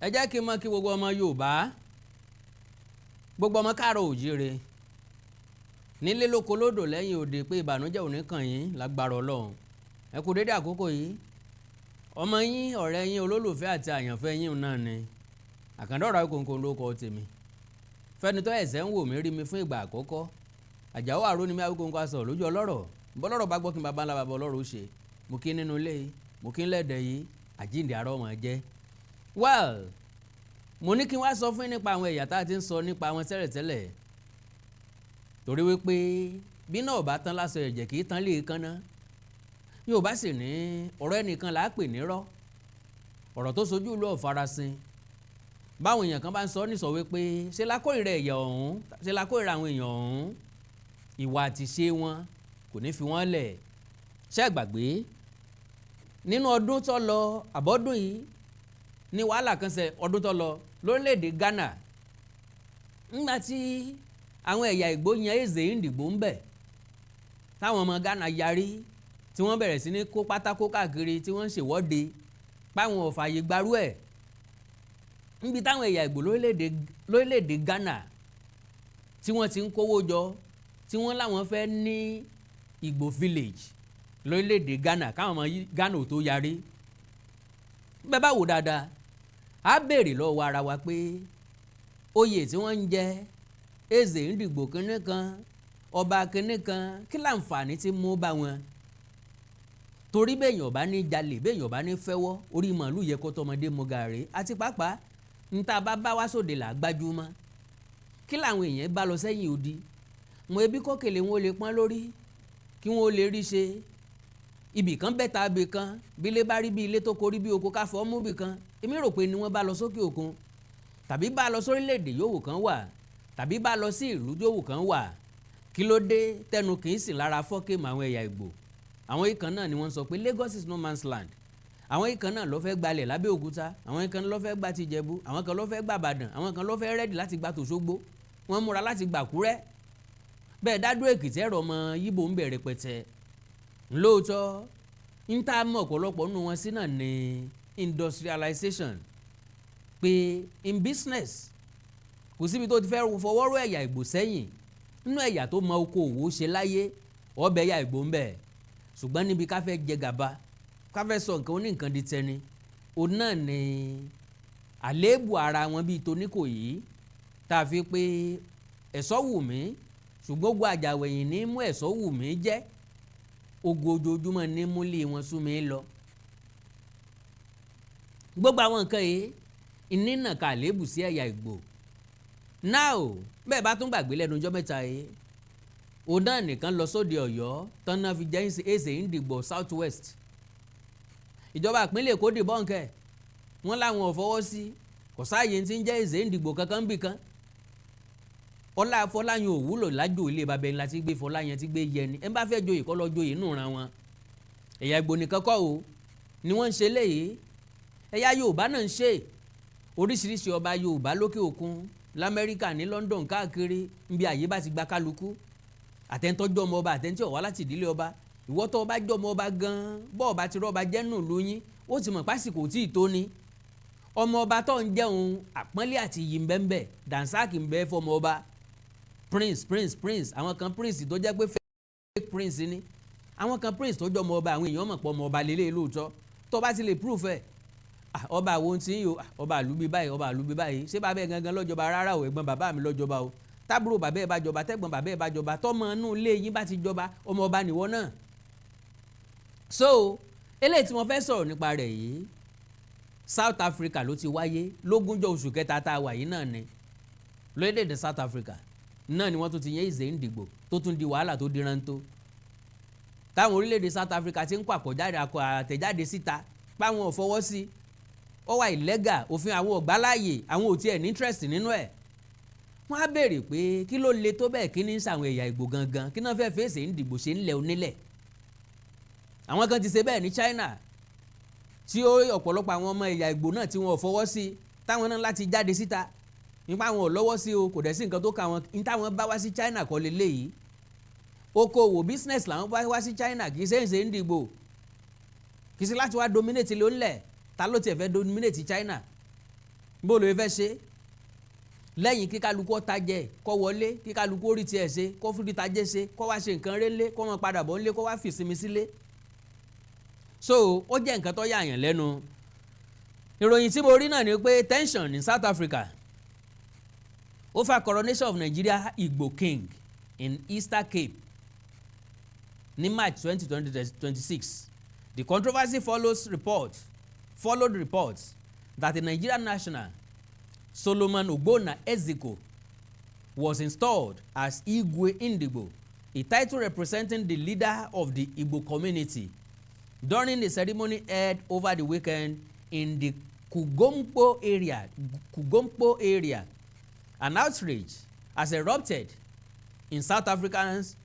ẹ jẹ́ kí n mọ̀ kí gbogbo ọmọ Yorùbá gbogbo ọmọ káàárọ̀ oòjíire nílé lóko lódò lẹ́yìn òde pé ìbànújẹ́ ò ní kàn yín lágbára Ọlọ́run ẹ kú dédé àkókò yìí ọmọ yín ọ̀rẹ́ yín olólùfẹ́ àti àyànfẹ́ yín náà ni Àkàndá Ìkòǹkò lóko tèmi fẹ́ni tó ẹ̀sẹ̀ ń wò mí rí mi fún ìgbà àkọ́kọ́ Àjàó Àrò ni mi Ìkòǹkò aṣọ lójú ọlọ́rọ̀ bọ́lọ́rọ̀ bá gbọ́ kí n bàbá ńlá bàbá ọlọ́rọ̀ ó ṣe mo kí nínú ilé mo kí lẹ́dẹ̀ yìí àjíǹde àárọ̀ ọmọ jẹ́ well mo ní kí n wá sọ fún yín nípa àwọn ẹ̀yà tá a ti ń sọ nípa àwọn tẹ́lẹ̀tẹ́lẹ̀ torí wípé bí náà bá tán lásọ ẹ̀jẹ̀ kì í tán lè kánná Yorùbá sì ní ọ̀rọ̀ ẹnìkan là á pè nírọ́ ọ̀rọ̀ tó sojú ìlú ọ̀farasin báwọn èèyàn kan bá ń sọ ní sọ wípé ṣe la kórìíra ẹ̀yà ọ̀hún ṣe la kórìíra àwọn èèyàn ọ̀hún ìwà àti ṣe wọn kò ní fi wọ́n lẹ̀ ṣé gbàgbé nínú ọdún tó lọ àbọ́dún yìí ní wàhálà kan ṣe ọdún tó lọ lórílẹ̀‐èdè Ghana ńgbà tí àwọn ẹ̀yà Ìgbò yan Eze Ndigbo ń bẹ̀ táwọn ọmọ Ghana yarí tí wọ́n bẹ̀rẹ̀ sí ní kó pátákó káàkiri tí wọ́n ń ṣèwọ́de páwọn ò fààyè gbarú ẹ̀ níbi táwọn ẹ̀yà Ìgbò lórílẹ̀‐èdè Ghana tí wọ́n ti ń kówó jọ tí wọ́n láwọn fẹ́ ní Ìgbò village lórílẹ̀‐èdè Ghana káwọn ọmọ Ghana ò tó yarí bẹ́ẹ̀ bá wò dáadáa á béèrè lọ́wọ́ ara wa pé oyè tí wọ́n ń jẹ Eze Ndigbo kínní kan ọba kínní kan kí láǹfààní tí mú bá wọn torí béèyàn bá ní jalè béèyàn bá ní fẹ́wọ́ orí màálù yẹ kó tọmọdé mu gàrí àti pàápàá níta bá wá sóde là gbájúmọ́ kí làwọn èèyàn bá lọ sẹ́yìn odi mo ebi kọ́kèlè wọn ò lè pọ́n lórí kí wọn ò lè rí ṣe ibì kan bẹ́ta ibì kan bí ilé bá rí bí ilé tó korí bí oko káfọ́ mú bì kan èmi rò pé ni wọ́n bá lọ sókè òkun tàbí bá lọ sórílẹ̀-èdè yòówù kan wà tàbí bá lọ sí ìlú yòówù kan wà kí ló dé tẹnu kì í sì lára fọ́kèmù àwọn ẹ̀yà Ìgbò àwọn ikàn náà ni wọ́n sọ pé Lagos is no man's land àwọn ikàn náà ló fẹ́ gbalẹ̀ lábẹ́òkúta àwọn ikàn ló fẹ́ gba tìjẹ̀bú àwọn kan ló fẹ́ gba Ìbàdàn àwọn kan ló fẹ́ rẹ́dì láti gba tòṣogbo wọ́n múra láti gbà Àkúrẹ́ bẹ́ẹ̀ dádó Èkìtì ẹ̀rọ ọmọ Yíbò ń bẹ̀rẹ̀ pẹ̀tẹ́ lóòótọ́ ń tá a mọ̀ ọ̀pọ̀lọpọ̀ nínú wọn sí náà ní industrialization pé in business kò síbi tó ti fẹ́ fọwọ́rọ́ ẹ̀yà Ìgbò sẹ́yìn nínú ẹ̀yà tó mọ okòòwò ṣe láyé ọbẹ̀ ẹ̀yà Ìgbò ń bẹ ṣùgbọ́n níbi ká fẹ́ jẹ gàba ká fẹ́ sọ nǹkan oníǹkan di tẹni òun náà ní àléébù ara wọn bíi toníkòyí tá a fi pé ẹ̀sọ́ wù mí ṣùgbọ́n ogun àjàwẹ̀yìn ní mú ẹ̀sọ́ wù mí jẹ́ ogun ojoojúmọ́ ní múlé wọn sún mi lọ gbogbo àwọn nǹkan yìí ìnínà ká àléébù sí ẹ̀yà Ìgbò now bẹ́ẹ̀ bá tún gbàgbé lẹ́nu ọjọ́ mẹ́ta yìí òun náà nìkan lọ sóde Ọ̀yọ́ tán náà fi jẹ́ Eze Ndigbo South West ìjọba ìpínlẹ̀ Èkó dìbọ́ǹkẹ̀ wọ́n láwọn ò fọwọ́ sí kò sáàyè tí ń jẹ́ Eze Ndigbo kankan bì kan ọlá Fọláyàn òwúlò lájò ilé bàbá ẹni láti gbé Fọláyàn ti gbé yẹni ẹ bá fẹ́ joyè kọ́ lọ joyè nù ran wọn ẹ̀yà Ìgbò nìkan kọ́ o ni wọ́n ń ṣe léyìí ẹ̀yà Yorùbá náà ń ṣe oríṣiríṣi ọba Yorùbá lókè òkun l'Amẹ́ríkà ní London káàkiri níbi àyè bá ti gba kálukú àtẹ̀ntọ́jọ́ ọmọ ọba àtẹ̀ntì ọ̀wá láti ìdílé ọba ìwọ́ tó ọba jọ́ ọmọ ọba gan-an bọ́ ọba ti rọ́ọ̀ba jẹ́nu lóyún ó ti mọ̀ pásìkò tí ì tó ni ọmọ ọba tó ń jẹun àpọ́nlé àti iyì ń bẹ́ẹ̀ bẹ́ẹ̀ dànsáàkì ń bẹ́ẹ̀ fọmọ ọba prince àwọn kan prince tó jẹ́ pé fake prince ni àwọn kan prince tó jọ ọmọ ọba àwọn èèyàn mọ̀ pọ̀ ọmọ ọba lélẹ̀ lóòótọ́ tó bá ti lè proof ẹ̀ ọba àwọn tí ń yo ọba àlùbí báyìí ṣé bàbá ẹ̀ gangan lọ́jọba rárá o ẹ̀gbọ́n bàbá mi lọ́jọba o tábúrò bàbá ẹ̀ bá jọba tẹ́gbọ́n bàbá ẹ̀ bá jọba tọ́mọ inú ilé yín bá ti jọba ọmọ ọba nìwọ náà so eléyìí tí mo fẹ́ sọ̀rọ̀ nípa rẹ̀ yìí South Africa ló ti wáyé lógúnjọ́ oṣù kẹta tá a wà yìí náà ni lórílẹ̀‐èdè South Africa náà ni wọ́n tún ti yẹn Eze Ndigbo tó tún di wàhálà tó diran tó táwọn orílẹ̀‐èdè South Africa ti ń kó àtẹ̀jáde síta páwọn ò fọwọ́ sí ó wà illegal òfin àwọn ọ̀gbáláyè àwọn ò tiẹ̀ ní interest nínú ẹ̀ wọ́n á béèrè pé kí ló le tó bẹ́ẹ̀ kí ní sàwọn ẹ̀yà Ìgbò gangan kí náà fẹ́ fẹ́ Eze Ndigbo ṣe ńlẹ̀ onílẹ̀ àwọn kan ti ṣe bẹ́ẹ̀ ní China tí ọ̀pọ̀lọpọ̀ àwọn ọmọ ẹ̀yà Ìgbò náà tí wọ́n ò fọwọ́ sí táwọn náà láti jáde síta nípa àwọn ò lọ́wọ́ sí o kò dẹ̀ sí nǹkan tó ka wọn ní táwọn bá wá sí China kọ́ leléyìí okòwò business làwọn bá wá sí China kì í ṣe Eze Ndigbo kì í ṣe láti wá dominate ilé onílẹ̀ ta ló tiẹ̀ fẹ́ dominate China bó ló fẹ́ ṣe lẹ́yìn kí kálukú tajẹ́ kó wọlé kí kálukú orí tiẹ̀ ṣe kó fúdi tajẹ́ ṣe kó wá ṣe nǹkan rélé kó mọ padà bọ̀ nílé kó wá fìsinmi sílé. So ó jẹ́ nǹkan tó yààyàn lẹ́nu. Ìròyìn tí mo rí náà ni pé tension in South Africa over coronation of Nigeria Igbo king in Eastern Cape ní March 2026. The controversy followed reports that the Nigerian national Solomon Ogbonna Eziko was installed as Igwe Ndigbo, a title representing the leader of the Igbo community, during the ceremony held over the weekend in the Kugompo area. An outrage has erupted in South Africa's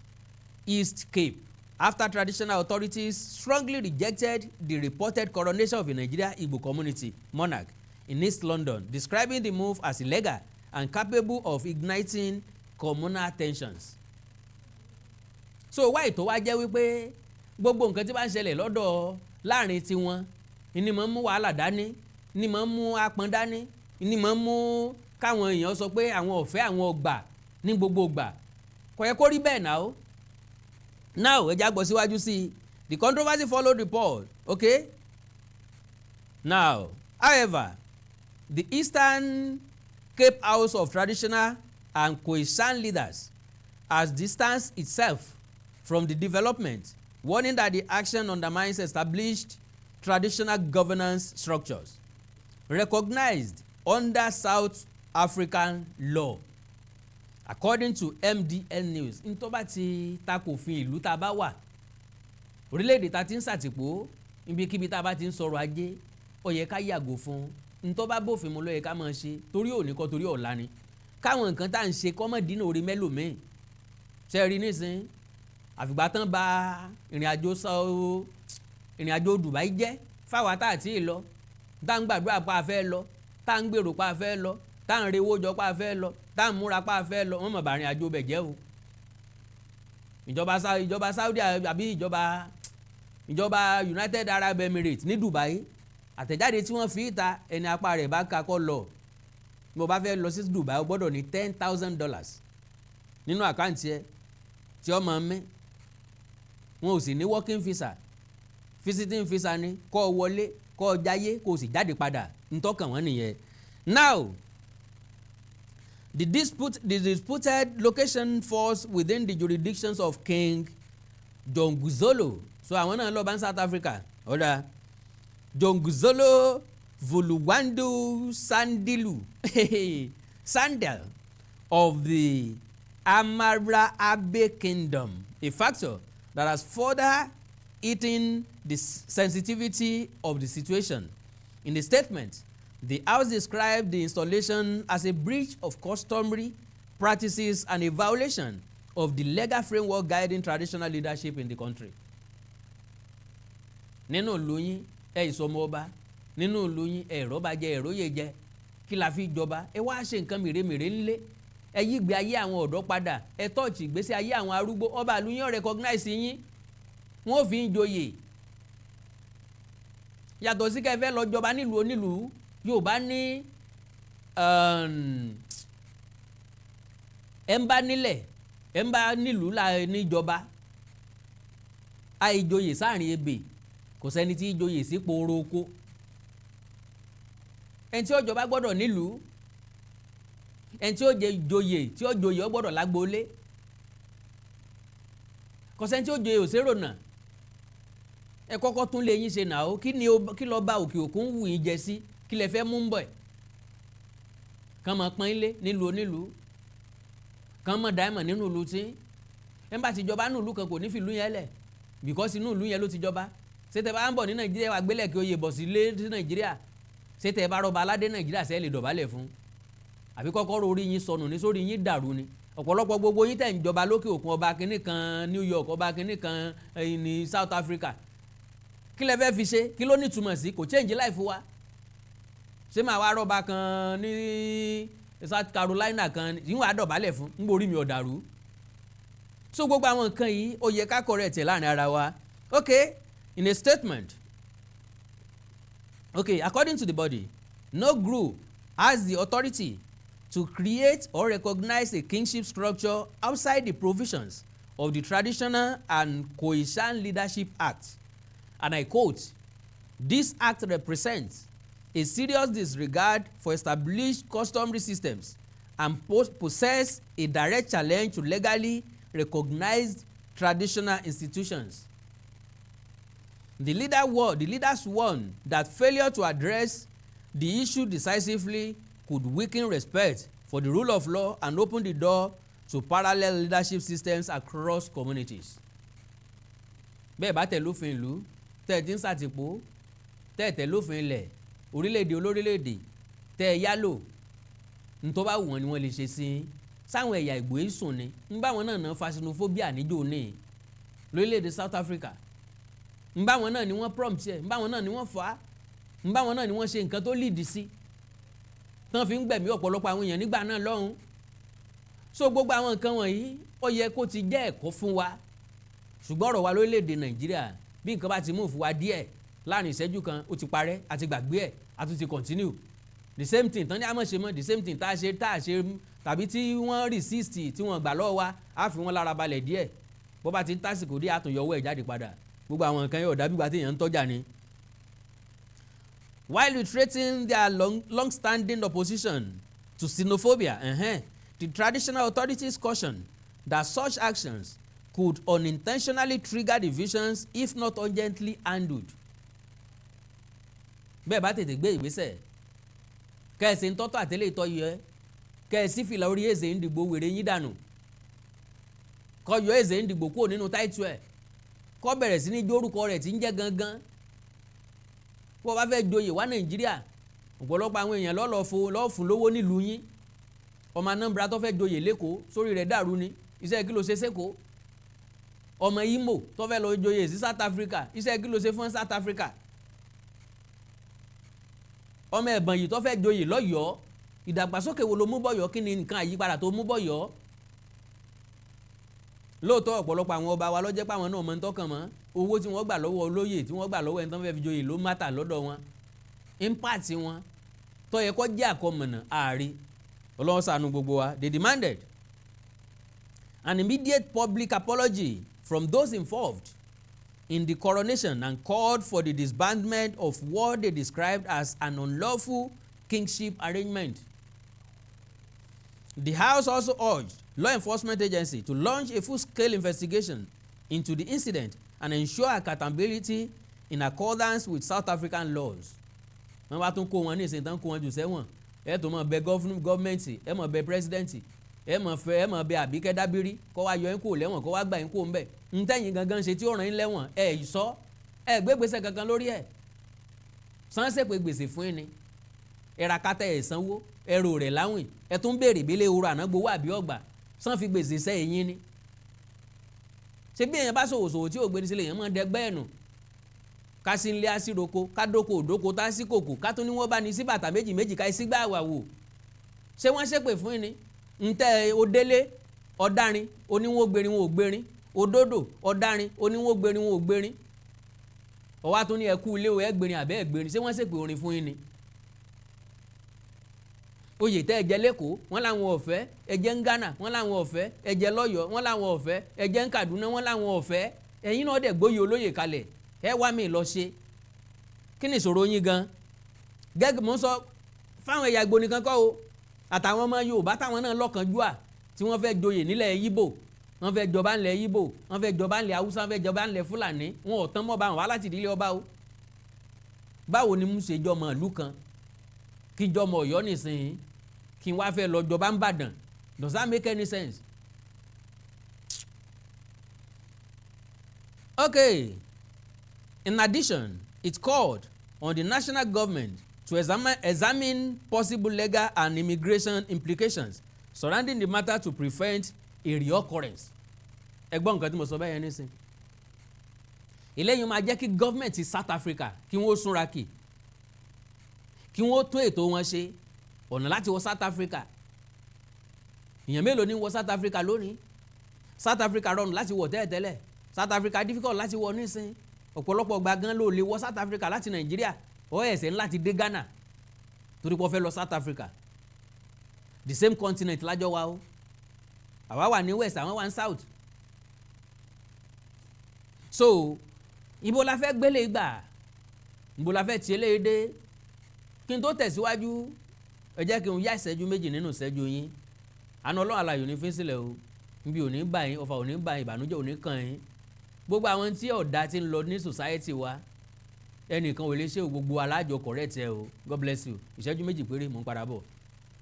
East Cape after traditional authorities strongly rejected the reported coronation of a Nigeria Igbo community monarch in East London, describing the move as illegal and capable of igniting communal tensions. So why tó wá jẹ́ wípé gbogbo nǹkan tí bá ń ṣẹlẹ̀ lọ́dọ̀ láàrin tiwọn ni máa ń mú wàhálà dání, ni máa ń mú apọn dání, ni máa ń mú káwọn èèyàn sọ pé àwọn ọ̀fẹ́ àwọn ọgbà ní gbogbo ìgbà. Kò yẹ kó rí bẹ́ẹ̀ náà. Now ẹ já gbọ́ síwájú sí i. The controversy followed report. Okay? Now, however, the Eastern Cape House of Traditional and Khoisan leaders has distanced itself from the development, warning that the action undermines established traditional governance structures recognized under South African law. According to MDN News, n tó bá ti takòfin ìlú tá a bá wà, orílẹ̀-èdè tá a ti ń ṣàtìpó, ibikíbi tá a bá ti ń sọ̀rọ̀ ajé, ó yẹ ká yàgò fún n tó bá bófin mu ló yẹ ká máa ṣe torí òní kọ́ torí ọ̀la ni. Káwọn nǹkan tá à ń ṣe kọ́ mọ́ dínà orí mẹ́lòmíì. Ṣé rí nísìn àfìgbà tán ba ìrìn àjò Dubai jẹ́ fáwa tá à tí ì lọ, tá à ń gbàdúrà pa afẹ́ lọ, tá à ń gbèrò pa afẹ́ lọ, tá à ń rewó jọ pa afẹ́ lọ, tá à ń múra pa afẹ́ lọ, wọ́n mọ̀ bá ìrìn àjò bẹ̀ jẹ́ o. Ìjọba Saudi àbí ìjọba United Arab Emirates ní Dubai, àtẹ̀jáde tí wọ́n fi ìta ẹni apá rẹ̀ bá kakọ́ lọ, bí o bá fẹ́ lọ sí Dubai o gbọ́dọ̀ ní $10,000 nínú àkáǹtì ẹ tí ọmọ mi wọn ò sì ní working visa, visiting visa ni kó o wọlé kó o jáyé kó o sì jáde padà ntọ́kàn wọ́n nìyẹn. Now the disputed location falls within the jurisdictions of King Jonguzolo. So àwọn náà lọ bá ń South Africa ọ̀dà Jonguzolo Vuluwandu Sandilu Sandal of the Amara Abe Kingdom, a factor that has further eaten the sensitivity of the situation. In the statement, the House described the installation as a breach of customary practices and a violation of the legal framework guiding traditional leadership in the country. Nínú ìlú yín ìsọmọ ọba, nínú ìlú yín rọ́bà jẹ ẹ̀róyè jẹ, kí la fi jọba? Ẹ wá ṣe nǹkan mèremère ńlé, ẹ yí ìgbé ayé àwọn ọ̀dọ́ padà, ẹ tọ́ọ̀tì ìgbésí ayé àwọn arúgbó, ọba ìlú yín recognize yín, wọ́n ò fi ń joyè. Yàtọ̀ sí kẹfẹ́ lọ jọba nílùú onílùú, Yorùbá ní ẹ ń bá nílẹ̀, ẹ ń bá nílùú là níjọba, àìjoyè sáàrin ebè, kò sẹ́ni tí ìjoyè sí poro oko. Ẹni tí ó jọba gbọ́dọ̀ nílùú, ẹni tí ó jẹ ìjòyè tí ó joyè ó gbọ́dọ̀ lágbólé, kò sẹ́ni tí ó joyè òṣèrò náà. Ẹ kọ́kọ́ tún lè yín ṣe nà ó, kí lọ bá òkè òkun wù yín jẹ sí, kí lẹ fẹ́ mú ń bọ̀ ẹ̀. Kàn mọ̀ pọ́n ilé nílùú onílùú, kàn mọ̀ dáìmọ̀ nínú ìlú tí ẹ bá ti jọba nínú ìlú kan kò ní fi ìlú yẹn lẹ̀, because inú ìlú yẹn ló ti jọba. Ṣé tẹ bá ń bọ̀ ní Nàìjíríà wà gbélẹ̀ kí oyè bọ̀ sí ilé sí Nàìjíríà? Ṣé tẹ bá rọba aládé Nàìjíríà sẹ́ lè dọ̀bálẹ̀ fún? Àbí kọ́kọ́ orí yín sọnù ní sórí yín dàrú ni? Ọ̀pọ̀lọpọ̀ gbogbo yín tẹ̀ ń jọba lókè òkun, ọba kìíní kan New York, ọba kìíní kan ní South Africa. Kí lẹ fẹ́ fi ṣe? Kí ló ní túmọ̀ sí? Kò change life wa. Ṣé máa wá rọba kan ní South Carolina kan yín wàá dọ̀bálẹ̀ fún? ń borí mi ọ̀dàrú. So gbogbo àwọn nǹkan yìí ó yẹ ká correct ẹ̀ láàrin ara wa. Okay, in a statement, okay, according to the body, no group has the authority to create or recognize a kingship structure outside the provisions of the Traditional and Cohesion Leadership Act. And I quote, "This act represents a serious disregard for established customary systems and possess a direct challenge to legally recognized traditional institutions." The leaders warned that failure to address the issue decisively could weaken respect for the rule of law and open the door to parallel leadership systems across communities. Bẹ́ẹ̀ bá tẹ̀ lófin ìlú tẹ́ ẹ ti ń ṣàtìpó tẹ́ ẹ tẹ̀ lófin ilẹ̀ orílẹ̀-èdè olórílẹ̀-èdè tẹ́ ẹ yálò ní tó bá wù wọ́n ni wọ́n lè ṣe sí i. Sáwọn ẹ̀yà Ìgbò yìí sùn ni ń bá wọn náà ná fasinophobia níjó ní lórílẹ̀-èdè South Africa ń bá wọn náà ni wọ́n prompt ẹ̀ ń bá wọn náà ni wọ́n fà á ń bá wọn náà ni wọ́n ṣe nǹkan tó lead sí tán fi ń gbẹ̀mí ọ̀pọ̀lọpọ̀ àwọn èèyàn nígbà náà lọ́hùn. So gbogbo àwọn nǹkan wọ̀nyí ó yẹ kó ti jẹ́ ẹ̀kọ́ fún wa ṣùgbọ́n ọ̀rọ̀ wa lórílẹ̀‐èdè Nàìjíríà bí nǹkan bá ti mú fún wa díẹ̀ láàrin ìṣẹ́jú kan ó ti parẹ́ àti gbàgbé ẹ̀ a tún ti continue the same thing tán ní àmọ́ ṣe mọ́ the same thing tá a ṣe tàbí tí wọ́n resist tí wọ́n gbà lọ́wọ́ wa á fi wọ́n lára balẹ̀ díẹ̀ bó bá ti ń tásìkò dé àtúnyọwọ́ ẹ̀ jáde padà gbogbo àwọn nǹkan yóò dàbí ìgbà tí èèyàn ń tọ́jà ni. While reiterating their long-standing opposition to xenophobia, the traditional authorities cautioned that such actions could unintentionally trigger divisions if not urgently handled. Bẹ́ẹ̀ bá tètè gbé ìgbésẹ̀ kẹ́ẹ̀sì ń tọ́tọ̀ àtẹ́lẹ̀ ìtọ́ yẹ kẹ́ẹ̀sì fìlà orí Eze Ndigbo wèrè yín dànù kọ́ yọ Eze Ndigbo kúrò nínú táìtù ẹ̀ kọ́ bẹ̀rẹ̀ sí ní jórúkọ rẹ̀ tí ń jẹ́ gangan bó bá fẹ́ joyè wá Nàìjíríà ọ̀pọ̀lọpọ̀ àwọn èèyàn lọ́ọ̀fún lówó nílùú yín ọmọ Anambra tó fẹ́ joyè lẹ́kọ̀ọ́ sórí rẹ̀ dàrú ni iṣẹ́ kí ló ṣe sẹ́kọ̀ọ́ ọmọ Imo tó fẹ́ lọ joyè sí South Africa iṣẹ́ kí ló ṣe fún South Africa ọmọ Ẹ̀bọ̀nyì tó fẹ́ joyè lọ́yọ̀ọ́ ìdàgbàsókè wo ló mú bọ̀yọ̀ kí ni nǹkan àyípadà tó mú bọ̀yọ̀ lóòótọ́ ọ̀pọ̀lọpọ̀ àwọn ọba wa lọ́jẹ́ pàwọn náà mọ̀ ń tọ́kàn mọ́ owó tí wọ́n gbà lọ́wọ́ olóyè tí wọ́n gbà lọ́wọ́ ẹni tó ń fẹ́ fi joyè ló mátà lọ́dọ̀ wọn impact wọn tó yẹ kó jẹ́ àkọmọ̀nà ààrí Ọlọ́run ṣàánú gbogbo wa. They demanded an immediate public apology from those involved in the coronation and called for the disbandment of what they described as an unlawful kingship arrangement. The House also urged law enforcement agency to launch a full-scale investigation into the incident and ensure accountability in accordance with South African laws. Wọ́n bá tún kó wọn ní ìsìn tán kó wọn jù sẹ́wọ̀n ẹ tó mọ̀ bẹ gọ́ọ̀mẹ̀ntì ẹ mọ̀ bẹ pírẹsidẹ́ǹtì ẹ mọ̀ bẹ Àbíkẹ́ Dábírí kó wá yọ yín kó lẹ́wọ̀n kó wá gbà yín kó ń bẹ̀ ń tẹ̀yìn gangan ṣe tí ó ràn yín lẹ́wọ̀n ẹ sọ ẹ gbé gbèsè kankan lórí ẹ̀ sánsẹ̀ pé gbèsè fún yín ni ẹ ra kátà ẹ̀ sanwó ẹ rò rẹ̀ láwìn ẹ tún béèrè ìbílẹ̀ ehoro àná gbowó àbí ọgbà sàn fi gbèsè sẹ́yìn yín ni ṣé bí èèyàn bá ṣòwòṣòwò tí ò gbé ní sílẹ̀ èèyàn máa dẹgbẹ́ ẹ̀nù ká sí ilé àsìroko ká dóko òdóko tá sí kòkò ká tó ní wọ́n bá ní sí bàtà méjì ká sí gbà wà wò ṣé wọ́n ṣépè fún yín ni ntẹ́ òdélé ọ̀darin oníwó gbérin wọn ò gbérin òdòdó ọ̀darin oníwó gbérin wọn ò gbérin ọ̀wá tó ní ẹkú ilé o ẹgbérin àbẹ́ ẹgbérin ṣé wọ́n ṣépè orin fún yín ni oyè tẹ́ ẹ̀jẹ̀ lẹ́kọ̀ọ́ wọ́n láwọn ọ̀fẹ́ ẹ̀jẹ̀ ń Ghana wọ́n láwọn ọ̀fẹ́ ẹ̀jẹ̀ lọ́yọ̀ọ́ wọ́n láwọn ọ̀fẹ́ ẹ̀jẹ̀ ń Kaduna wọ́n láwọn ọ̀fẹ́ ẹ̀yin náà dẹ̀ gbóyè olóyè kalẹ̀ ẹ wá mi lọ ṣe kí ni ìṣòro yín gan gẹ́gẹ́ mo ń sọ fáwọn ẹ̀yà Ìgbò nìkan kọ́ o àtàwọn ọmọ Yorùbá táwọn náà lọ́kànjúà tí wọ́n fẹ́ joyè nílẹ̀ Yíbò wọ́n fẹ́ jọba ńlẹ̀ Yíbò wọ́n fẹ́ jọba ńlẹ̀ Haúsá wọ́n fẹ́ jọba ńlẹ̀ Fúlàní wọn ò tán mọ́ bá wọn wá láti ìdílé ọba o báwo ni mo ṣe jọmọ ìlú kan kí jọmọ Ọ̀yọ́ nìsín kí n wá fẹ́ lọ jọba ń Bàdàn does that make any sense? Okay. In addition, it called on the national government to examine possible legal and immigration implications surrounding the matter to prevent a reoccurrence. Ẹgbọ́n nǹkan tí mo sọ bẹ́ẹ̀ yẹn nísìn. Eléyìí máa jẹ́ kí gọ́ọ̀mẹ̀ntì South Africa kí wọ́n súnra kì kí wọ́n tún ètò wọn ṣe ọ̀nà láti wọ South Africa. Èèyàn mélòó ní wọ South Africa lónìí? South Africa rọrùn láti wọ tẹ́lẹ̀tẹ́lẹ̀. South Africa difficult láti wọ nísìn. Ọ̀pọ̀lọpọ̀ gba gan ló lè wọ South Africa láti Nàìjíríà ó ẹ̀sẹ̀ láti dé Ghana torí pé wọ́n fẹ́ lọ South Africa the same continent lájọ wa o àwa wà ní west àwọn wà ní south so ibo la fẹ́ gbélé gbà ibo la fẹ́ tiẹ̀ lé dé kí n tó tẹ̀síwájú ẹ jẹ́ kí n yá ìṣẹ́jú méjì nínú ìṣẹ́jú yín àna ọlọ́run àlàyé ní fi sílẹ̀ o níbi òní bá yín ọfà òní bá yín ìbànújẹ́ òní kàn yín gbogbo àwọn tí ọ̀dà ti ń lọ ní society wa ẹnìkan ò lè ṣe gbogbo alájọ correct ẹ o God bless you ìṣẹ́jú méjì péré mò ń padà bọ̀.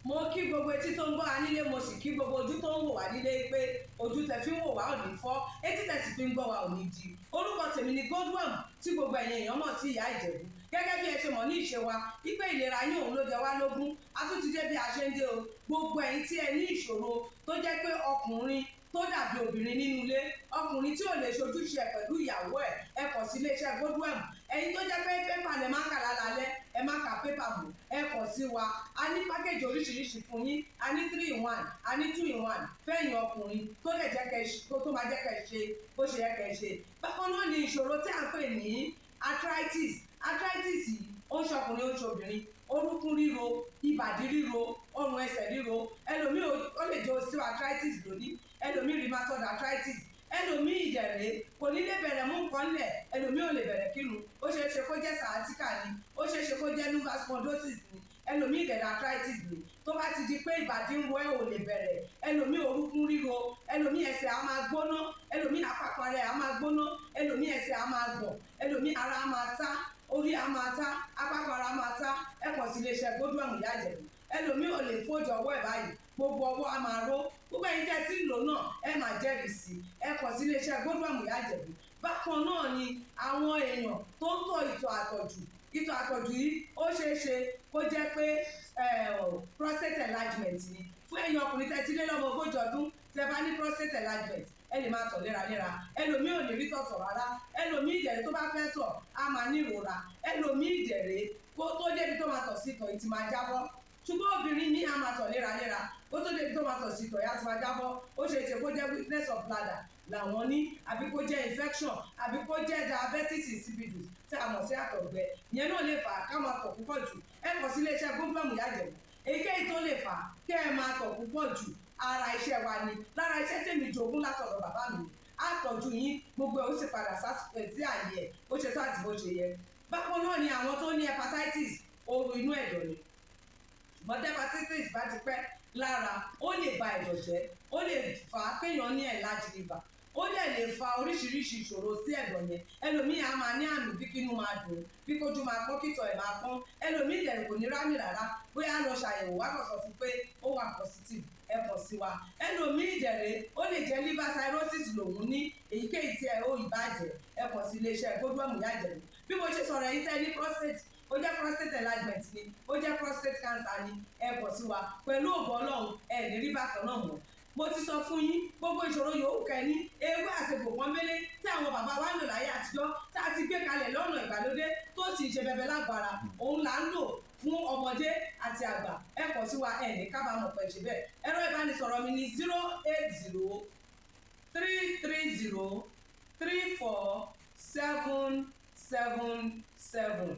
mo kí gbogbo etí tó ń gbọ́ wa nílé mo sì kí gbogbo ojú tó ń wò wá nílé pé ojú tẹ fi ń wò wá ò ní fọ́ etí tẹ sì fi ń gbọ́ wa ò ní di orúkọ tèmi ni Godwin tí gbogbo ẹ̀yin èèyàn mọ̀ sí ìyá Ìjẹ̀bú gẹ́gẹ́ bí ẹ ṣe mọ̀ ní ìṣe wa wípé ìlera yín òun ló jẹ wá lógún a tún ti dé bí a ṣe ń dé o gbogbo ẹ̀yin tí ẹ ní ìṣòro tó jẹ́ pé ọkùnrin tó dàbí obìnrin nínú ilé ọkùnrin tí ò lè ṣojúṣe ẹ̀ pẹ̀lú ìyàwó ẹ kàn sí iléeṣẹ́ Godwin ẹ̀yin tó jẹ́ pé pépà lẹ máa ń kà lálẹ́ ẹ má ka pépà bò ẹ kàn sí wa a ní pákéjì oríṣiríṣi fún yín a ní 3-in-1 a ní 2-in-1 fẹ́yìn ọkùnrin tó lè jẹ́ kẹ́ tó máa jẹ́ kẹ́ ṣe bó ṣe yẹ kẹ́ ṣe bákan náà ni ìṣòro tí a ń pè ní arthritis yìí ó ń ṣọkùnrin ó ń ṣobìnrin orúnkún ríro ìbàdí ríro ọrùn ẹsẹ̀ ríro ẹlòmíì ó lè jẹ́ osteoarthritis lónìí ẹlòmíì rheumatoid arthritis ẹlòmíì ìdẹ̀rẹ̀ kò ní lè bẹ̀rẹ̀ mú nǹkan lẹ̀ ẹlòmíì ò lè bẹ̀rẹ̀ kírun ó ṣeé ṣe kó jẹ́ sciatica ni ó ṣeé ṣe kó jẹ́ lumbar spondylosis ni ẹlòmíì ìdẹ̀rẹ̀ arthritis ni tó bá ti di pé ìbàdí ń wọ ẹ̀ ò lè bẹ̀rẹ̀ ẹlòmíì orúnkún ríro ẹlòmíì ẹsẹ̀ á máa gbóná ẹlòmíì àpapọ̀ rẹ̀ á máa gbóná ẹlòmíì ẹsẹ̀ á máa gbọ̀n ẹlòmíì ara á máa tá orí á máa tá àpapọ̀ ara á máa tá ẹ kàn sí iléeṣẹ́ Godwin ìyá Ìjẹ̀bú ẹlòmíì ò lè fojú ọwọ́ ẹ̀ báyìí gbogbo ọwọ́ á máa ró gbogbo ẹ̀yin tẹ́ tí ń lò náà ẹ máa jẹ́rìí sí ẹ kàn sí iléeṣẹ́ Godwin ìyá Ìjẹ̀bú bákan náà ni àwọn èèyàn tó ń tọ̀ ìtọ̀ àtọ̀jù yìí ó ṣeé ṣe kó jẹ́ pé prostate enlargement ni fún ẹ̀yin ọkùnrin tẹ́ ti lé lọ́mọ ogójì ọdún tẹ́ bá ní prostate enlargement ẹ lè máa tọ̀ léraléra ẹlòmíì ò lè rí tọ̀tọ̀ rárá ẹlòmíì ìdẹ̀rẹ̀ tó bá fẹ́ tọ̀ á máa ní ìrora ẹlòmíì ìdẹ̀rẹ̀ kó tó débi tó máa tọ̀ sí tọ̀ ìtì máa jábọ́ ṣùgbọ́n obìnrin ní a máa tọ̀ léraléra kó tó débi tó máa tọ̀ sí tọ̀ ìyá ti máa jábọ́ ó ṣeé ṣe kó jẹ́ weakness of bladder làwọn ní àbí kó jẹ́ infection àbí kó jẹ́ diabetes insipidus tí a mọ̀ sí àtọ̀gbẹ ìyẹn náà lè fà á ká máa tọ̀ púpọ̀ jù ẹ kàn sí iléeṣẹ́ Godwin ìyá Ìjẹ̀bú èyíkéyìí tó lè fà á kẹ́ ẹ máa tọ̀ púpọ̀ jù ara iṣẹ́ wa ni lára iṣẹ́ tèmi jogún látọ̀dọ̀ bàbá mi àtọ̀jú yín gbogbo ẹ̀ ó sì padà sí àyè ẹ̀ bó ṣe tó àti bó ṣe yẹ bákan náà ni àwọn tó ní hepatitis ooru inú ẹ̀dọ̀ ni ṣùgbọ́n tí hepatitis bá ti pẹ́ lára ó lè ba ẹ̀dọ̀ jẹ́ ó lè fà á kéèyàn ní enlarged liver ó dẹ̀ lè fa oríṣiríṣi ìṣòro sí ẹ̀dọ̀ yẹn ẹlòmíì á máa ní àmì bí kínú máa dùn bí kójú máa pọ́n kítọ̀ ẹ̀ máa pọ́n ẹlòmíì dẹ̀ kò ní rámì rárá bóyá lọ ṣàyẹ̀wò wá kàn sọ fún pé ó wà positive ẹ kàn sí wa ẹlòmíì dẹ̀rẹ̀ ó lè jẹ́ liver cirrhosis lòun ní èyíkéyìí tí ẹ ó ìbàjẹ́ ẹ kàn sí iléeṣẹ́ Godwin ìyá Ìjẹ̀bú bí mo ṣe sọ̀rọ̀ ẹ̀yin tẹ́ ní prostate ó jẹ́ prostate enlargement ni ó jẹ́ prostate cancer ni ẹ kàn sí wa pẹ̀lú ògbó Ọlọ́run ẹ ní rí bákan náà mọ́ mo ti sọ fún yín gbogbo ìṣòro yòówù kẹ́ni ewé àti gbòǹkan mélé tí àwọn bàbá wa ń lò láyé àtijọ́ tá a ti gbé kalẹ̀ lọ́nà ìgbàlódé tó sì ṣe bẹbẹ lágbára òun là ń lò fún ọmọdé àti àgbà ẹ kàn sí wa ẹ ní kábàámọ̀ pẹ̀ ṣe bẹ́ẹ̀ ẹ̀rọ ìbánisọ̀rọ̀ mi ni 08033034777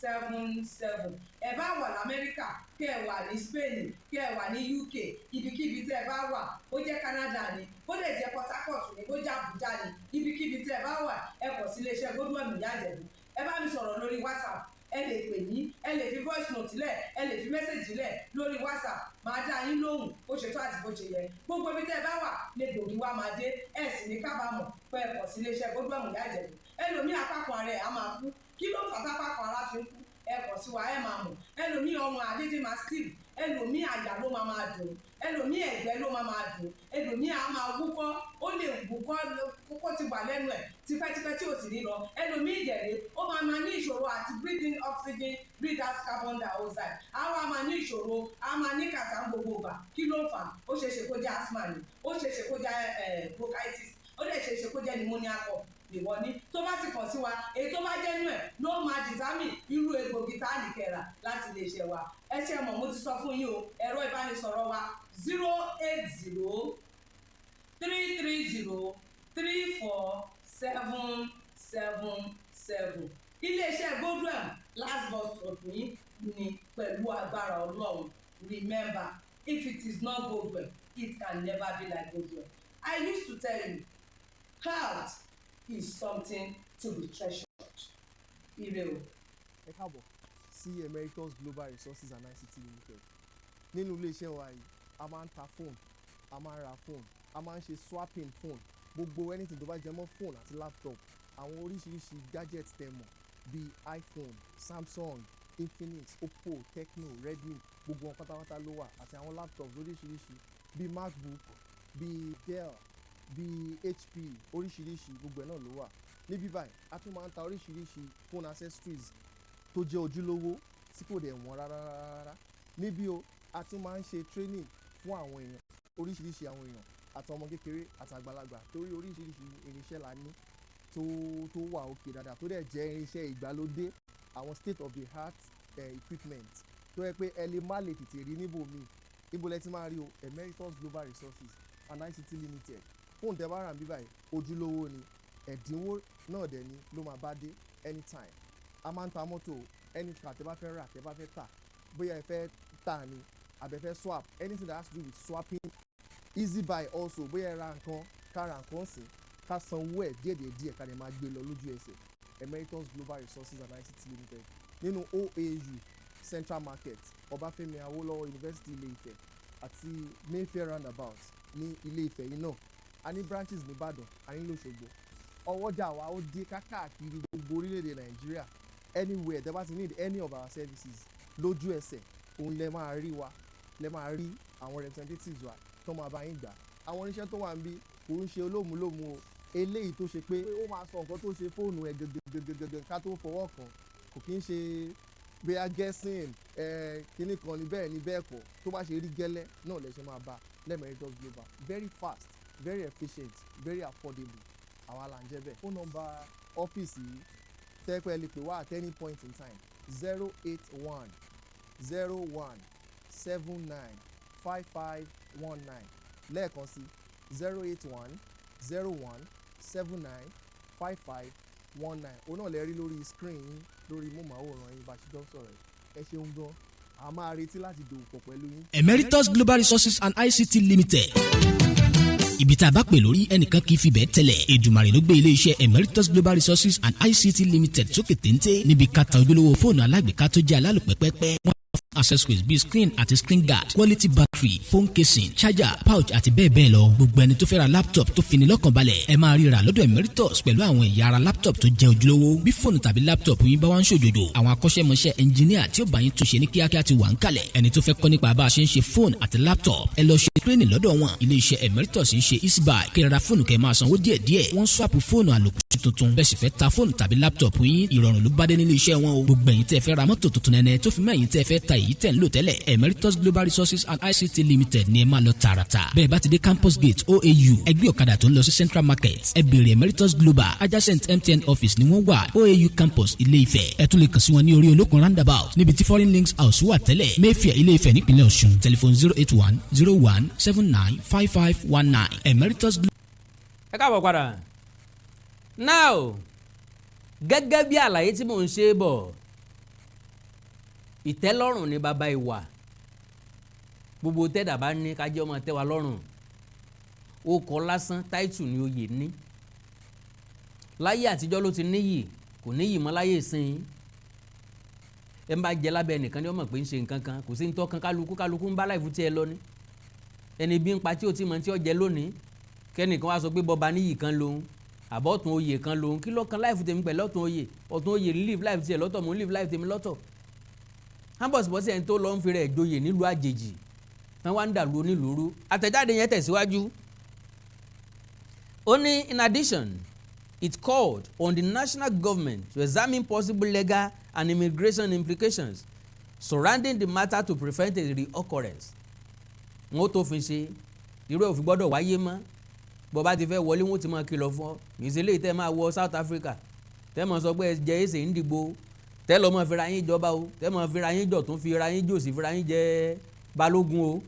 08033034777 ẹ bá wà lamẹ́ríkà kí ẹ wà ní Spain kí ẹ wà ní UK ibikíbi tí ẹ bá wà ó jẹ́ Canada ni ó lè jẹ́ Port Harcourt ni ó jẹ́ Abuja ni ibikíbi tí ẹ bá wà ẹ kàn sí iléeṣẹ́ Godwin ìyá Ìjẹ̀bú ẹ bá mi sọ̀rọ̀ lórí WhatsApp ẹ lè pè mí ẹ lè fi voice note lẹ̀ ẹ lè fi message lẹ̀ lórí WhatsApp máa dá yín lóhùn bó ṣe tó àti bó ṣe yẹ gbogbo ibi tẹ́ ẹ bá wà lè gbòógì wá máa dé ẹ sì ní kábàámọ̀ pé ẹ kàn sí iléeṣẹ́ Godwin ìyá Ìjẹ̀bú ẹlòmíì apákan ara ẹ̀ á máa kú kí ló fà tápákan ara fi ń kú ẹ kàn sí wa ẹ máa mọ̀ ẹlòmíì ọrùn àdédé máa steve ẹlòmíì àyà ló máa dùn ẹlòmíì ẹ̀gbẹ́ ló máa dùn ẹlòmíì á máa wúkọ́ ó lè wúkọ́ kókó ti wà lẹ́nu ẹ̀ tipẹ́tipẹ́ tí ò sì ní lọ ẹlòmíì ìdẹ̀rẹ̀ ó máa ní ìṣòro àti breathe in oxygen breathe out carbon dioxide àwọn á máa ní ìṣòro á máa ní kàtà gbogbo ìgbà kí ló ń fà ó ṣeéṣe kó jẹ́ asthma ni ó ṣeéṣe kó jẹ́ bronchitis ó lè ṣeéṣe kó jẹ́ pneumonia cough ìwọ ní tó bá ti kàn sí wa èyí tó bá jẹ́ nú ẹ̀ ló máa dìtámì irú egbògi tá a lè kẹ̀rà láti lè ṣe wa ẹ ṣe mọ̀ mo ti sọ fún yín o ẹ̀rọ ìbánisọ̀rọ̀ wa 08033034777 777. Iléeṣẹ́ Godwin last bus stop yín ni pẹ̀lú agbára Ọlọ́run. Remember, if it is not Godwin, it can never be like Godwin. I used to tell you, health is something to be treasured. Ire o. Ẹ káàbọ̀ sí Emeritus Global Resources and ICT Limited. Nínú iléeṣẹ́ wa yìí, a máa ń ta fóònù, a máa ń ra fóònù, a máa ń ṣe swapping fóònù, gbogbo anything tó bá jẹ mọ́ fóònù àti laptop, àwọn oríṣiríṣi gadgets tẹ́ mọ̀ bíi iPhone, Samsung, Infinix, Oppo, Tecno, Redmi, gbogbo wọn pátápátá ló wà àti àwọn laptops oríṣiríṣi bíi MacBook, bíi Dell, bíi HP, oríṣiríṣi gbogbo ẹ̀ náà ló wà. Níbí báyìí a tún máa ń ta oríṣiríṣi phone accessories tó jẹ́ ojúlówó tí kò dẹ̀ wọ́n rárá. Níbí o a tún máa ń ṣe training fún àwọn èèyàn, oríṣiríṣi àwọn èèyàn àtọmọ kékeré àtàgbàlagbà torí oríṣiríṣi irinṣẹ́ la ní tó wà òkè dáadáa tó dẹ̀ jẹ́ irinṣẹ́ ìgbàlódé, àwọn state of the art equipment tó yẹ pé ẹ lè má lè tètè rí níbòmíì. Ibo lẹ ti máa rí o Emeritus Global Resources and ICT Limited. Fóònù tẹ́ bá rà níbí báyìí ojúlówó ni, ẹ̀dínwó náà dẹ̀ ni ló máa bá dé anytime. A máa ń ta mọ́tò, any car tẹ́ bá fẹ́ rà tẹ́ bá fẹ́ tà, bóyá ẹ fẹ́ tà ni àbẹ fẹ́ swap, anything that has to do with swapping, easy buy also, bóyá ẹ ra nǹkan ká ra nǹkan sí ká sanwó ẹ̀ díẹ̀ ká lè máa gbé lọ lójú ẹsẹ̀. Emeritus Global Resources and ICT Limited nínú OAU Central Market, Ọbáfẹ́mi Awólọ́wọ̀ University Ilé-Ifẹ̀ àti Mayfair roundabout ní Ilé-Ifẹ̀ yìí náà. A ní branches ní Ìbàdàn, a ní l'Óṣogbo. Ọwọ́jà wa ó dé káàkiri gbogbo orílẹ̀-èdè Nàìjíríà. Anywhere tẹ́ bá ti need any of our services lójú ẹsẹ̀, òun lẹ máa rí wa, lẹ máa rí àwọn representatives wa tó máa bá yín gbà. Àwọn oníṣẹ́ tó wà ń bí kò ń ṣe olómùlómù o, eléyìí tó ṣe pé ó máa sọ nǹkan tó ṣe fóònù ẹ̀ gẹ́gẹ́gẹ́gẹ́ ká tó fọwọ́ kàn, kò kí ń ṣe bóyá guessing kíní kan ní bẹ́ẹ̀ ni bẹ́ẹ̀ kọ́, tó bá ṣe rí gẹ́lẹ́ náà lẹ ṣe máa bá l'Emeritus Global. Very fast, very efficient, very affordable. Àwa là ń jẹ́ bẹ́ẹ̀. Phone number ọ́fíìsì yìí tẹ́pẹ́ lè pè wá at any point in time 081 01 79 5519. Lẹ́ẹ̀kan sí 081 01 79 5519. Òun náà lè rí lórí screen yín lórí móhùnmáwòrán yín bá ṣe jọ sọ̀rọ̀ ẹ ṣeun gan. A máa retí láti dòwò pọ̀ pẹ̀lú yín. Emeritus Global Resources and ICT Limited. Ibi tá a bá pè lórí ẹnìkan kì í fi bẹ́ẹ̀ tẹ́lẹ̀. Èdùmàrè ló gbé iléeṣẹ́ Emeritus Global Resources and ICT Limited sókè téńté níbi ká ta ojúlówó fóònù alágbèéká tó jẹ́ alálòpẹ́pẹ́pẹ́. Accessories bíi screen àti screen guard, quality battery, phone casing, charger, pouch àti bẹ́ẹ̀ bẹ́ẹ̀ lọ. Gbogbo ẹni tó fẹ́ ra laptop tó fini lọ́kàn balẹ̀ ẹ máa ríra lọ́dọ̀ Emeritus pẹ̀lú àwọn ẹ̀yà ara laptop tó jẹ́ ojúlówó. Bí fóònù tàbí laptop yín bá wá ń ṣòjòjò, àwọn akọ́ṣẹ́mọṣẹ́ engineer tí ó bá yín tún ṣe ní kíákíá ti wà ń kalẹ̀. Ẹni tó fẹ́ kọ́ nípa bá a ṣe ń ṣe fóònù àti laptop ẹ lọ ṣe training lọ́dọ̀ wọn. Ilé-iṣẹ́ Emeritus ń ṣe easy buy, kí ẹ ra fóònù kẹ́ máa sanwó díẹ̀díẹ̀. Wọ́n swap fóònù àlòkù tuntun bẹ́ẹ̀ sì fẹ́ ta fóònù tàbí laptop yín ìrọ̀rùn ló bá dé nílé iṣẹ́ wọn o. Gbogbo ẹ̀yin tẹ́ fẹ́ ra mọ́tò tuntun nẹ́nẹ́ tó fi mọ́ ẹ̀yin tẹ́ fẹ́ ta èyí tẹ́ ń lò tẹ́lẹ̀, Emeritus Global Resources and ICT Limited ni ẹ máa lọ tààràtà. Bẹ́ẹ̀ bá ti dé campus gate OAU ẹgbẹ́ ọ̀kadà tó ń lọ sí Central Market ẹ béèrè Emeritus Global adjacent MTN office ni wọ́n wà OAU campus Ilé-Ifẹ̀. Ẹ tún lè kàn sí wọn ní orí olókun roundabout níbi tí Foreign Links House wà tẹ́lẹ̀, Mayfair Ilé-Ifẹ̀ nípínlẹ̀ Ọ̀ṣun. Telephone 081 01 79 5519. Emeritus Global. Ẹ káàbọ̀ padà. Now gẹ́gẹ́ bí àlàyé tí mò ń ṣe bọ̀, ìtẹ́lọ́rùn ni bàbá ìwà. Gbogbo tẹ́dà bá ní ká jẹ́ ọmọ tẹ́ wa lọ́rùn. Ó kọ́ lásán táìtù ni oyè ní. Láyé àtijọ́ ló ti níyì, kò níyì mọ́ láyé ìsìn. Ẹ ń bá jẹ lábẹ́ ẹnìkan ni ó mọ̀ pé ń ṣe nǹkan kan, kò sí ń tọ́kan kálukú ń bá láìfù tí ẹ lọ ní. Ẹni bí ń pa tí ó ti mọ̀ tí ó jẹ lónìí, kẹ́nìkan wá sọ pé bọba níyì kan lòun, àbọ̀tún oyè kan lòun, kí ló kan láìfù tèmi pẹ̀lú ọ̀tún oyè live life tiẹ̀ lọ́tọ̀, mò ń live life tèmi lọ́tọ̀. Ambọ̀sibọ́sí ẹni tó lọ ń fi rẹ̀ joyè nílùú àjèjì tán wá ń dàlú onílùúrú. Àtẹ̀jáde yẹn tẹ̀síwájú. Ó ní in addition, it called on the national government to examine possible legal and immigration implications surrounding the matter to prevent a reoccurrence. Wọ́n tó fi ṣe irú ẹ̀ ò fi gbọ́dọ̀ wáyé mọ́. Bó bá ti fẹ́ wọlé wọ́n ti máa kìlọ̀ fún ọ. Ìṣẹ̀lẹ̀ tẹ́ máa wọ South Africa tẹ́ máa sọ pé ẹ jẹ èsè Ndigbo tẹ́ lọ́ máa fira yín jọba o, tẹ́ máa fira yín jọ̀tún fira yín jòsì fira yín jẹ balógun o.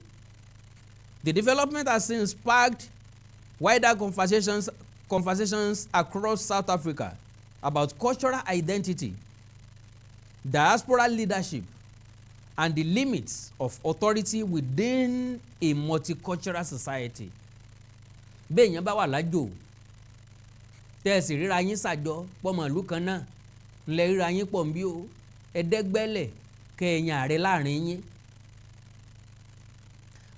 The development has since sparked wider conversations across South Africa about cultural identity, diaspora leadership, and the limits of authority within a multicultural society. Béèyàn bá wà lájò tẹ́ẹ̀sì ríra yín ṣàjọ pọ́mọ ìlú kan náà ńlẹ̀ ríra yín pọ̀ ń bí o ẹ̀ẹ́dẹ́gbẹ́lẹ̀ kẹ́ẹ̀yìn ààrẹ láàrin yín.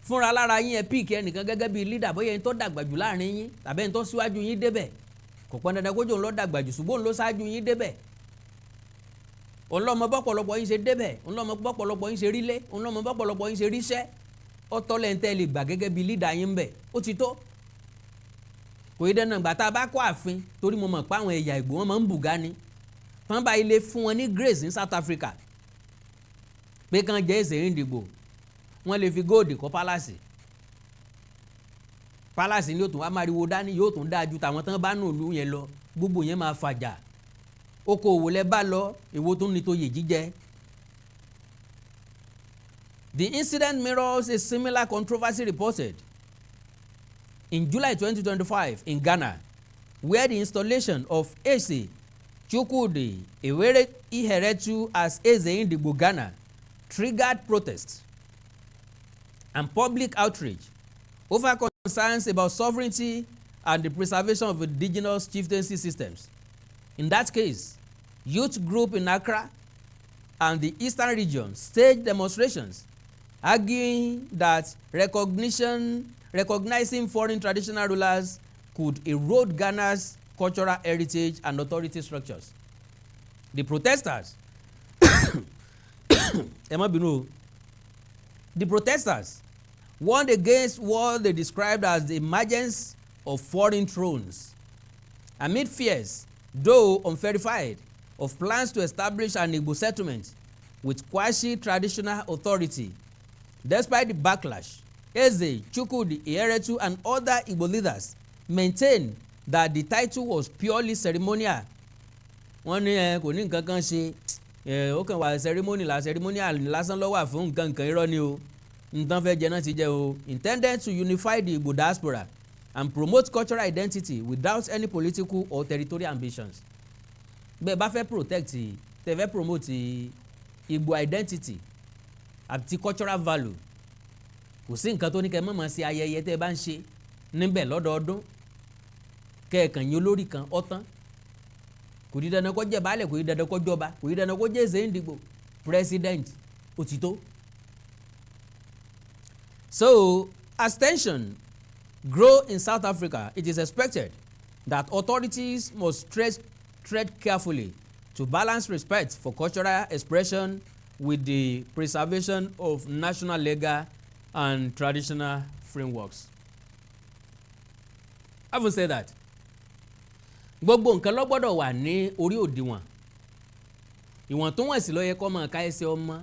Fúnra lára yín ẹ píìkì ẹnìkan gẹ́gẹ́ bíi leader bóyá ẹni tó dàgbà jù láàrin yín tàbí ẹni tó síwájú yín débẹ̀ kò pọn dandan kójú òun ló dàgbà jù ṣùgbọ́n òun ló ṣáájú yín débẹ̀. Òun lọ́mọ bọ́pọ̀lọpọ̀ yín ṣe débẹ̀ òun lọ́mọ bọ́pọ̀lọpọ̀ yín ṣe rílé òun lọ́mọ bọ́pọ̀lọpọ̀ yín ṣe ríṣẹ́ ọ̀tọ̀ lẹ́ńtẹ́ lè gbà gẹ́gẹ́ bíi leader yín bẹ̀ ó ti tó. Kò yí dandan gbà tá a bá kó ààfin torí mo mọ̀ pé àwọn ẹ̀yà Ìgbò wọn máa ń bùgá ni wọ́n bá ilé fún wọn ní grace ní South Africa pé kàn jẹ́ èsè Ndigbo wọ́n lè fi góòdì kọ́ pálásì ni yóò tún wá máriwo dání yóò tún dáa ju tàwọn tán bá nù lú yẹn lọ gbogbo yẹn máa fàjà okòwò lẹ bá lọ èwo tó ní tó yè jíjẹ. The incident mirrors a similar controversy reported in July 2025 in Ghana, where the installation of Eze Chukwudi Iheretu as Eze Ndigbo Ghana triggered protests and public outrage over concerns about sovereignty and the preservation of indigenous chieftaincy systems. In that case, youth group in Accra and the eastern region staged demonstrations arguing that recognizing foreign traditional rulers could erode Ghana's cultural heritage and authority structures. The protesters warned against what they described as the emergence of foreign thrones amid fears, though unverified, of plans to establish an Igbo settlement with quasi-traditional authority. Despite the backlash, Eze Chukwudi Iheretu and other Igbo leaders maintained that the title was purely ceremonial. Wọ́n ní kò ní nǹkan kan ṣe ó kàn wá ceremonial lásán ló wà fún nǹkan irọ́ ni o nǹkan fẹ́ jẹ náà ti jẹ o, intended to unify the Igbo diaspora and promote cultural identity without any political or territorial ambitions. Bẹ́ẹ̀ bá fẹ́ protect tẹ́ fẹ́ promote Igbo identity àti cultural value kò sí nǹkan tó ní kẹ́ mọ̀mọ́ sí ayẹyẹ tẹ́ bá ń ṣe níbẹ̀ lọ́dọọdún kẹ́ẹ̀kan yín olórí kan ọ̀tán kò di dandan kó jẹ́ baálẹ̀ kò di dandan kó jọba kò di dandan kó jẹ́ Eze Ndigbo president òtítọ́. So as tension grow in South Africa, it is expected that authorities must tread carefully to balance respect for cultural expression with the preservation of national legal and traditional frameworks. Having said that, gbogbo nǹkan ló gbọ́dọ̀ wà ní orí òdiwọ̀n ìwọ̀n tó wọ̀n sí ló yẹ kó máa ká ẹsẹ̀ ọmọ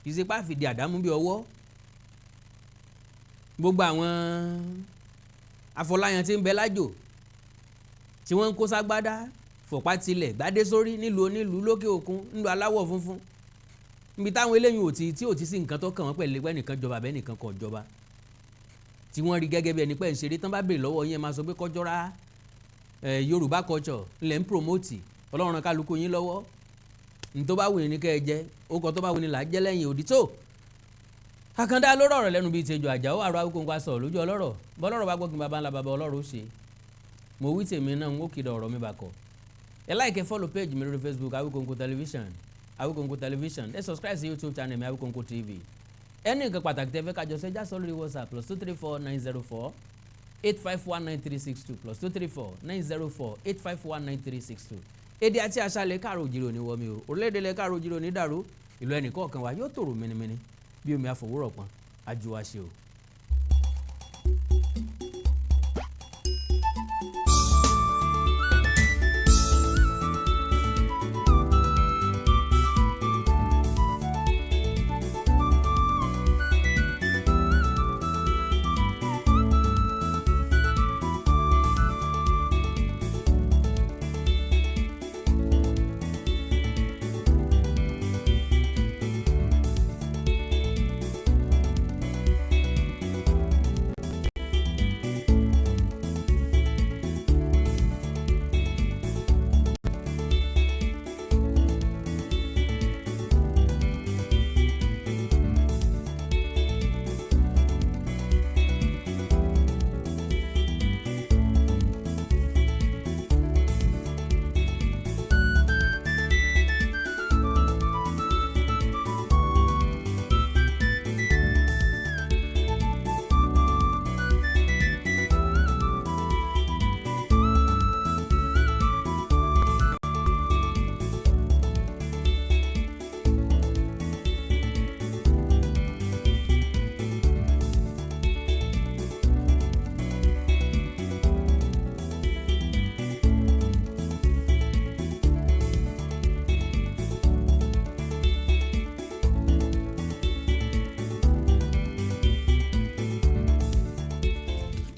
ìsepá fìdí àdámú bí ọwọ́. Gbogbo àwọn afọláyan tí ń bẹ lájò tí wọ́n ń kó ságbádá fọ̀pá tilẹ̀ gbádé sórí nílùú onílùú lókè òkun nílùú aláwọ̀ funfun níbi táwọn eléyìí tí ò ti sí nǹkan tó kàn wọ́n pẹ̀lú ẹnìkan jọba bẹ́ẹ̀ nìkan kọ̀ jọba tí wọ́n rí gẹ́gẹ́ bí ẹni pẹ́ ń ṣeré tán bá béèrè lọ́wọ́ yẹn máa sọ pé kọjọ́ra Yorùbá culture ńlẹ̀ ń promote Ọlọ́run kálukú yín lọ́wọ́ ní tó bá wù ní kẹ́ ẹ jẹ́ ó kọ́ tó bá wù ní là á jẹ́ lẹ́yìn òdì tó. Àkàndá ló rọ̀rọ̀ lẹ́nu bíi tẹjọ àjàó àrò Awíkonko sọ̀rọ̀ lójú ọlọ́rọ̀ bọ́lọ́rọ̀ bá gbọ́gbìn baba ńlá baba ọlọ́rọ̀ ó ṣe mo wí tèmi náà ń ó kìdọ̀ ọ̀rọ̀ mi bàkọ̀. Ẹ like follow page mi lórí Facebook Awíkonko television ẹ subscribe sí YouTube channel mi Awíkonko TV. Ẹni nǹkan pàtàkì tẹ́ fẹ́ kájọ ṣẹ́jà sọ lórí WhatsApp +234 904 8519362 +234 904 8519362. Èdè àti àṣà lè káàró òjìrò ní wọmi o orílẹ̀-èdè lè káàró òjìrò ní dàrú ìlú ẹnìkọ̀ọ̀kan wa yóò tòrò mẹ́nimẹ́ni bí omi àfọwúrọ̀ pọn àjùwàṣe o.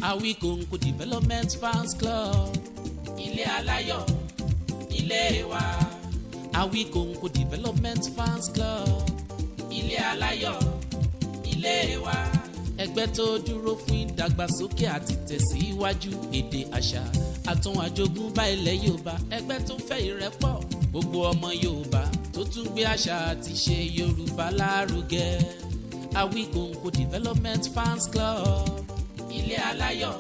Àwíkòǹkò Development Fans Club. Ilé aláyọ̀, ilé wa. Àwíkòǹkò Development Fans Club. Ilé aláyọ̀, ilé wa. Ẹgbẹ́ tó dúró fún ìdàgbàsókè àti tẹ̀síwájú èdè àṣà àtún àjogúnbá ilẹ̀ Yorùbá. Ẹgbẹ́ tó fẹ́ ìrẹ́pọ̀ gbogbo ọmọ Yorùbá tó tún gbé àṣà àti ṣe Yorùbá lárugẹ. Àwíkòǹkò Development Fans Club. Ilé aláyọ̀,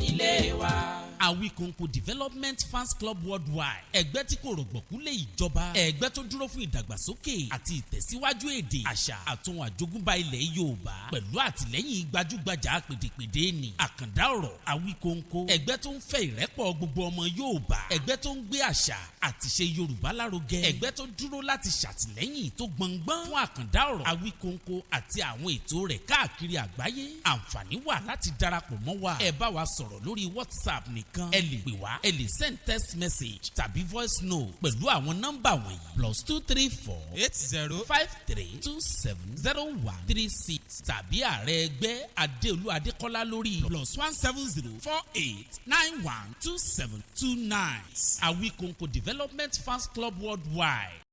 ilé wa. Àwíkòǹkò Development Fans Club Worldwide. Ẹgbẹ́ tí kò rọ̀gbọ̀kú lé ìjọba. Ẹgbẹ́ tó dúró fún ìdàgbàsókè àti ìtẹ̀síwájú èdè, àṣà àtún àjogúnbá ilẹ̀ Yorùbá. Pẹ̀lú àtìlẹ́yìn gbajúgbajà pèdèpèdè ni àkàndá ọ̀rọ̀ Àwíkòǹkò. Ẹgbẹ́ tó ń fẹ́ ìrẹ́pọ̀ gbogbo ọmọ Yorùbá. Ẹgbẹ́ tó ń gbé àṣà àti ṣe Yorùbá lárugẹ. Ẹgbẹ́ tó dúró láti ṣàtìlẹ́yìn tó gbọ̀ngbọ́n fún àkàndá ọ̀rọ̀ Àwíkòǹkò àti àwọn ètò rẹ̀ káàkiri àgbáyé. Àǹfààní wà láti darapọ̀ mọ́ wa. Ẹ bá wa sọ̀rọ̀ lórí WhatsApp nìkan. Ẹ lè pè wá, ẹ lè send text message tàbí voice note pẹ̀lú àwọn nọ́mbà wọ̀nyí: +234 8053270136 tàbí ààrẹ ẹgbẹ́ Adéolú Adékọ́lá lórí +17048912729. Àwíkòǹkò Development Fans Club Worldwide.